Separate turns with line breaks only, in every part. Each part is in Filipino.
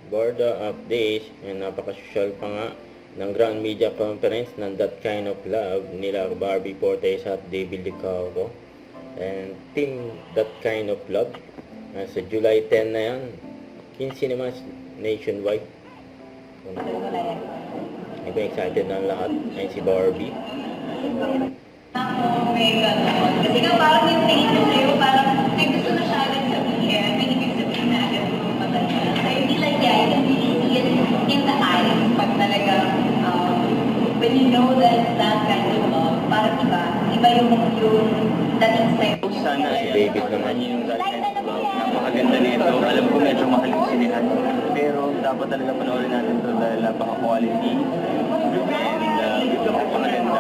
Border updates, and napaka-social pa nga ng Grand Media Conference ng That Kind of Love nila Barbie Fortesa at David Licauco and Team That Kind of Love. Sa July 10 na yan, 15 cinemas nationwide. Ako excited na lahat. Ayun si Barbie.
Oh my God. Kasi nga parang yung tingin ko sa'yo, parang may gusto na siya agad sabihin, may ibig sabihin na agad yung matanda. So I feel like, yeah, I can really see it in the eyes pag talagang, when you know that that kind of love, parang iba yung dating sa'yo.
Sana
Si David naman.
yung that kind of love. Napakaganda nito. Alam ko medyo mahal yung sinihan. Pero dapat talaga panoorin natin ito dahil napaka-quality. And napakaganda.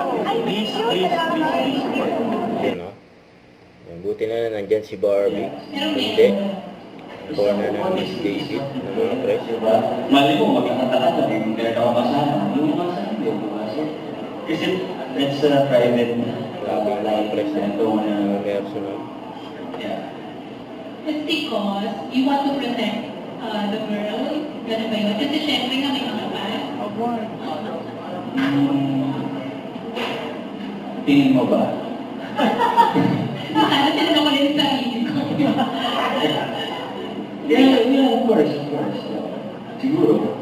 Please support.
Yan, no? Buti na nandyan si Barbie. Hindi. Corner na Miss David ng mga press.
Mali mo, magkakanta ka na, hindi ka ako kasama. Yung mga sabi, kasi that's private.
Grabe yung mga press na ito. Mga personal.
Yeah.
It's because you want to protect the girl. Ganun ba yun? Kasi syempre nga may mga fans.
Tingin mo ba?
Sana sila na ulit sa sarili ko.
Yeah, of course. Siguro.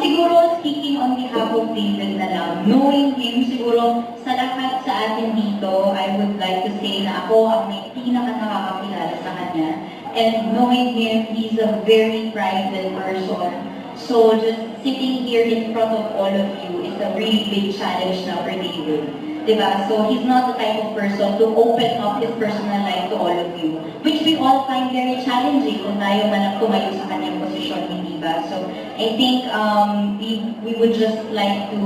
Siguro, speaking on behalf of David na lang, knowing him, siguro sa lahat sa atin dito, I would like to say na ako ang may pinaka-nakakakilala sa kanya. And knowing him, he's a very private person. So just sitting here in front of all of you is a really big challenge na for David. Diba? So he's not the type of person to open up his personal life to all of you, which we all find very challenging kung tayo man ang tumayo sa kanyang posisyon, hindi ba? So I think we would just like to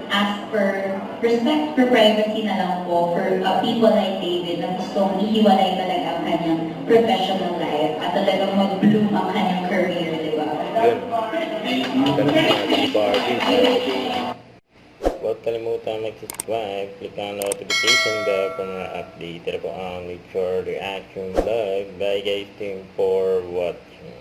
ask for respect for privacy na lang po for people like David na gustong ihiwalay talaga ang kanyang professional life at talagang mag-bloom ang kanyang career, di ba?
Yun. Ganun na si Barbie. Huwag kalimutan mag-subscribe, click ang notification bell for mga update. Ito po ang Nature Reaction Vlog. Bye guys, thank you for watching.